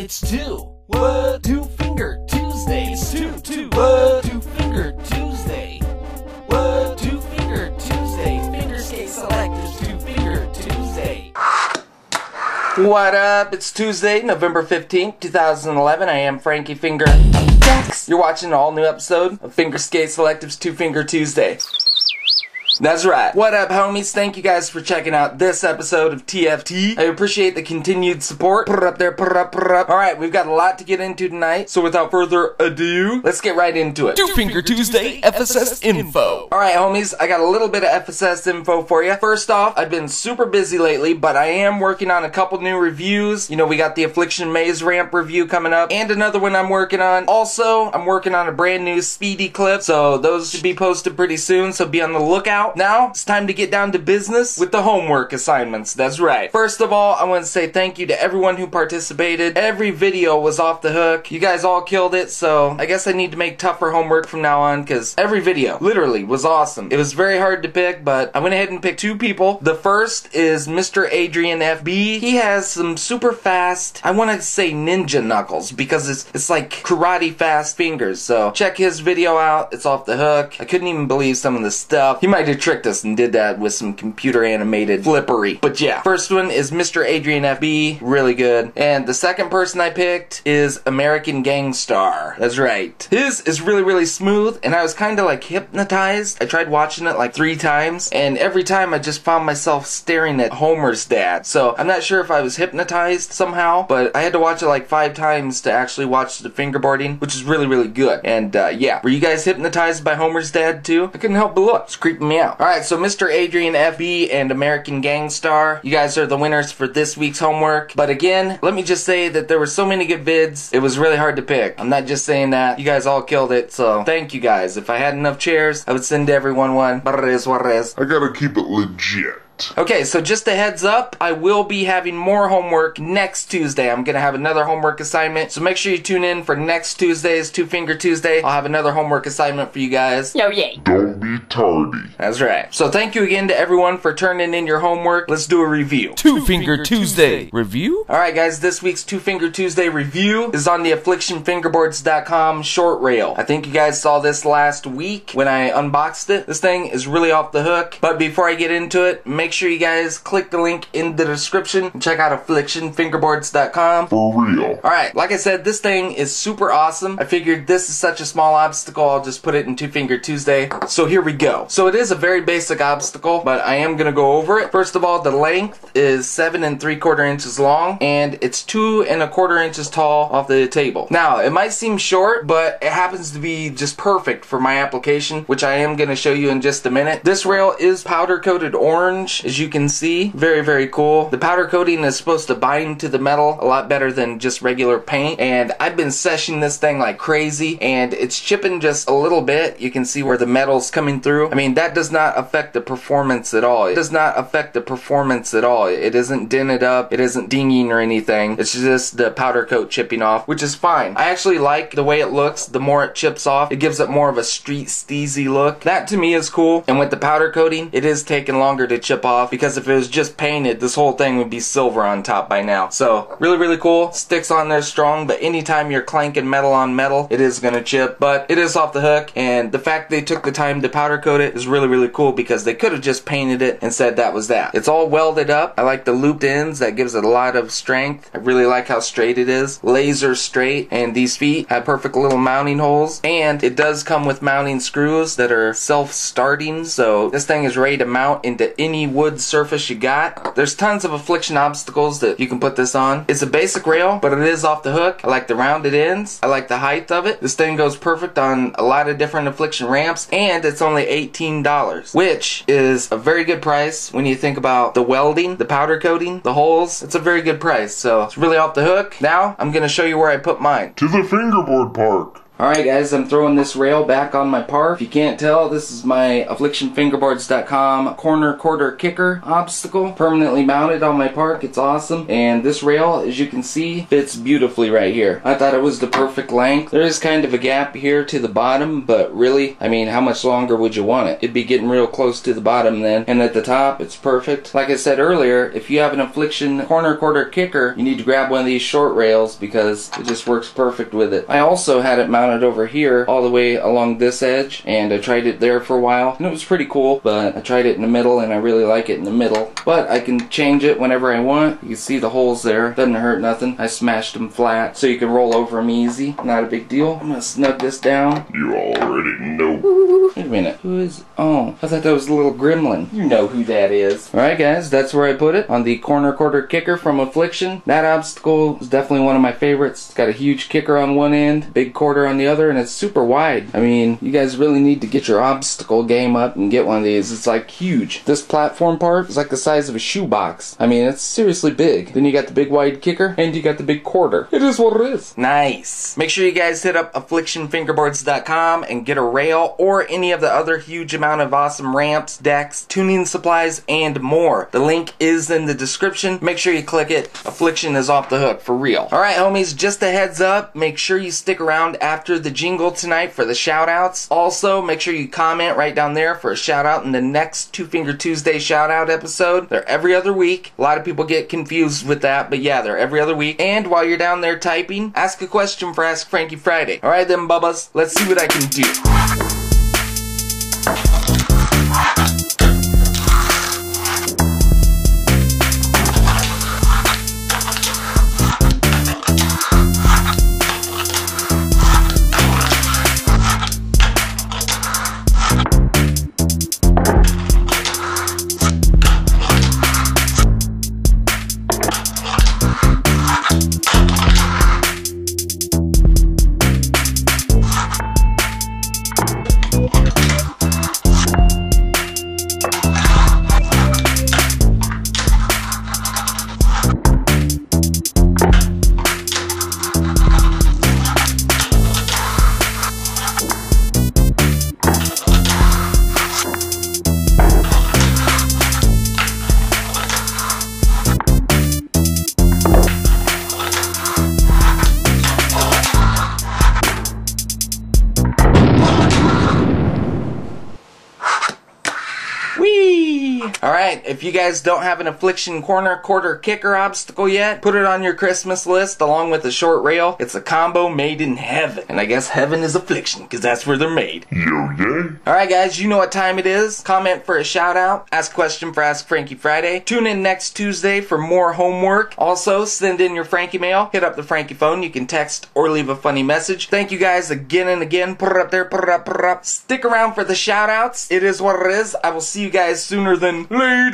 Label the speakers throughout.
Speaker 1: It's two. What? Two Finger Tuesday. It's two. What? Two Finger Tuesday. What? Two Finger Tuesday. FingerSkateSelective's Two Finger Tuesday.
Speaker 2: What up? It's Tuesday, November 15th, 2011. I am Frankie Finger. You're watching an all-new episode of FingerSkateSelective's Two Finger Tuesday. That's right. What up, homies? Thank you guys for checking out this episode of TFT. I appreciate the continued support. Put it up there, put it up, put it up. Alright, we've got a lot to get into tonight, so without further ado, let's get right into it.
Speaker 1: Two Finger Tuesday FSS info.
Speaker 2: Alright, homies, I got a little bit of FSS info for you. First off, I've been super busy lately, but I am working on a couple new reviews. You know, we got the Affliction Maze Ramp review coming up, and another one I'm working on. Also, I'm working on a brand new Speedy clip, so those should be posted pretty soon, so be on the lookout. Now, it's time to get down to business with the homework assignments. That's right. First of all, I want to say thank you to everyone who participated. Every video was off the hook. You guys all killed it, so I guess I need to make tougher homework from now on, because every video, literally, was awesome. It was very hard to pick, but I went ahead and picked two people. The first is Mr. Adrian FB. He has some super fast, I want to say ninja knuckles, because it's like karate fast fingers, so check his video out. It's off the hook. I couldn't even believe some of the stuff. He might have tricked us and did that with some computer animated flippery. But yeah, first one is Mr. Adrian FB, really good. And the second person I picked is American Gangstar. That's right. His is really smooth, and I was kind of like hypnotized. I tried watching it like 3 times, and every time I just found myself staring at Homer's dad. So I'm not sure if I was hypnotized somehow, but I had to watch it like 5 times to actually watch the fingerboarding, which is really good. And yeah, were you guys hypnotized by Homer's dad too? I couldn't help but look. It's creeping me out. Alright, so Mr. Adrian FB and American Gangstar, you guys are the winners for this week's homework. But again, let me just say that there were so many good vids, it was really hard to pick. I'm not just saying that. You guys all killed it, so thank you guys. If I had enough chairs, I would send everyone one. But it is what it is.
Speaker 3: I gotta keep it legit.
Speaker 2: Okay, so just a heads up, I will be having more homework next Tuesday. I'm going to have another homework assignment, so make sure you tune in for next Tuesday's Two Finger Tuesday. I'll have another homework assignment for you guys.
Speaker 4: Oh, yay.
Speaker 3: Don't be tardy.
Speaker 2: That's right. So thank you again to everyone for turning in your homework. Let's do a review.
Speaker 1: Two Finger Tuesday review.
Speaker 2: Alright guys, this week's Two Finger Tuesday review is on the AfflictionFingerboards.com short rail. I think you guys saw this last week when I unboxed it. This thing is really off the hook, but before I get into it, make sure you guys click the link in the description and check out AfflictionFingerboards.com.
Speaker 3: For real.
Speaker 2: Alright, like I said, this thing is super awesome. I figured this is such a small obstacle, I'll just put it in Two Finger Tuesday. So here we go. So it is a very basic obstacle, but I am gonna go over it. First of all, the length is 7 3/4 inches long, and it's 2 1/4 inches tall off the table. Now, it might seem short, but it happens to be just perfect for my application, which I am gonna show you in just a minute. This rail is powder coated orange, as you can see. Very cool. The powder coating is supposed to bind to the metal a lot better than just regular paint, and I've been seshing this thing like crazy, and it's chipping just a little bit. You can see where the metal's coming through. I mean, that does not affect the performance at all. It does not affect the performance at all. It isn't dented up, it isn't dinging or anything. It's just the powder coat chipping off, which is fine. I actually like the way it looks. The more it chips off, it gives it more of a street steezy look. That to me is cool, and with the powder coating, it is taking longer to chip off, because if it was just painted, this whole thing would be silver on top by now. So really cool. Sticks on there strong, but anytime you're clanking metal on metal, it is gonna chip, but it is off the hook, and the fact they took the time to powder coat it is really cool, because they could have just painted it and said that was that. It's all welded up. I like the looped ends. That gives it a lot of strength. I really like how straight it is. Laser straight, and these feet have perfect little mounting holes, and it does come with mounting screws that are self-starting, so this thing is ready to mount into any wood surface you got. There's tons of Affliction obstacles that you can put this on. It's a basic rail, but it is off the hook. I like the rounded ends. I like the height of it. This thing goes perfect on a lot of different Affliction ramps, and it's only $18, which is a very good price when you think about the welding, the powder coating, the holes. It's a very good price, so it's really off the hook. Now, I'm gonna show you where I put mine.
Speaker 3: To the fingerboard park.
Speaker 2: Alright guys, I'm throwing this rail back on my park. If you can't tell, this is my AfflictionFingerboards.com corner quarter kicker obstacle. Permanently mounted on my park. It's awesome. And this rail, as you can see, fits beautifully right here. I thought it was the perfect length. There is kind of a gap here to the bottom, but really, I mean, how much longer would you want it? It'd be getting real close to the bottom then. And at the top, it's perfect. Like I said earlier, if you have an Affliction corner quarter kicker, you need to grab one of these short rails because it just works perfect with it. I also had it mounted over here all the way along this edge, and I tried it there for a while, and it was pretty cool, but I tried it in the middle, and I really like it in the middle. But I can change it whenever I want. You can see the holes there. Doesn't hurt nothing. I smashed them flat, so you can roll over them easy. Not a big deal. I'm gonna snug this down.
Speaker 3: You already know.
Speaker 2: Wait a minute. Who is... Oh, I thought that was a little gremlin. You know who that is. Alright guys, that's where I put it. On the corner quarter kicker from Affliction. That obstacle is definitely one of my favorites. It's got a huge kicker on one end, big quarter on the other, and it's super wide. I mean, you guys really need to get your obstacle game up and get one of these. It's like huge. This platform part is like the size of a shoebox. I mean, it's seriously big. Then you got the big wide kicker, and you got the big quarter. It is what it is. Nice. Make sure you guys hit up AfflictionFingerboards.com and get a rail or any of the other huge amount of awesome ramps, decks, tuning supplies, and more. The link is in the description. Make sure you click it. Affliction is off the hook for real. Alright homies, just a heads up, make sure you stick around after the jingle tonight for the shout outs. Also, make sure you comment right down there for a shout out in the next Two Finger Tuesday shout out episode. They're every other week. A lot of people get confused with that, but yeah, they're every other week. And while you're down there typing, ask a question for Ask Frankie Friday. Alright then, bubbas, let's see what I can do. Alright, if you guys don't have an Affliction corner quarter kicker obstacle yet, put it on your Christmas list along with a short rail. It's a combo made in heaven. And I guess heaven is Affliction, because that's where they're made. Alright guys, you know what time it is. Comment for a shout out. Ask a question for Ask Frankie Friday. Tune in next Tuesday for more homework. Also, send in your Frankie mail. Hit up the Frankie phone. You can text or leave a funny message. Thank you guys again and again. Put it up there, put it up, put it up. Stick around for the shout outs. It is what it is. I will see you guys sooner than later.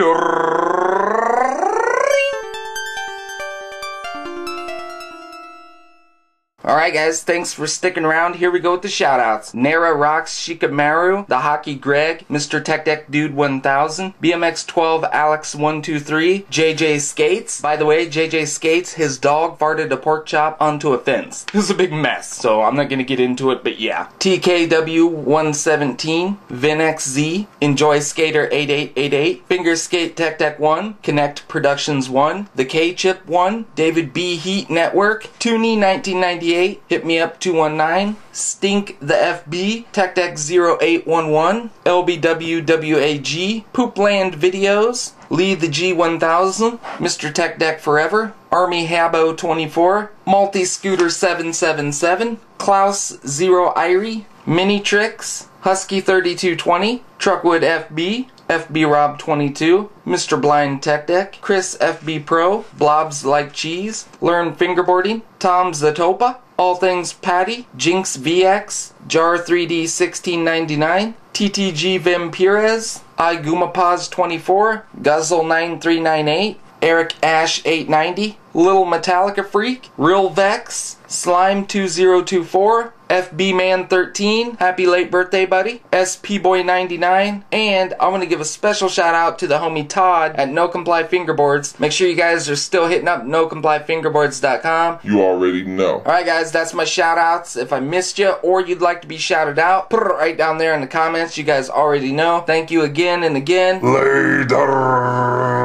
Speaker 2: Alright guys, thanks for sticking around. Here we go with the shoutouts. Nara Rocks Shikamaru, The Hockey Greg, Mr. Tech Deck Dude 1000, BMX 12 Alex 123, JJ Skates. By the way, JJ Skates, his dog farted a pork chop onto a fence. It was a big mess, so I'm not gonna get into it, but yeah. TKW 117, VinXZ, Enjoy Skater 8888, FingerSkate Tech Deck 1, Connect Productions 1, The K-Chip 1, David B Heat Network, Tooney 1998, Hit Me Up 219, Stink the FB, Tech Deck 0811, LBWWAG, Poopland Videos, Lee the G1000, Mr. Tech Deck Forever, Army Habo 24, Multi Scooter 777, Klaus Zero Irie, Mini Tricks, Husky 3220, Truckwood FB, FB Rob 22, Mr. Blind Tech Deck, Chris FB Pro, Blobs Like Cheese, Learn Fingerboarding, Tom Zatopa, All Things Patty, Jinx VX, Jar 3D 1699, TTG Vampires, iGumapaz 24, Guzzle 9398, Eric Ash 890, Little Metallica Freak, Real Vex, Slime 2024, FBman13, happy late birthday, buddy. SPBoy99, and I want to give a special shout out to the homie Todd at No Comply Fingerboards. Make sure you guys are still hitting up NoComplyFingerboards.com.
Speaker 3: You already know.
Speaker 2: Alright guys, that's my shout outs. If I missed you or you'd like to be shouted out, put it right down there in the comments. You guys already know. Thank you again and again.
Speaker 3: Later.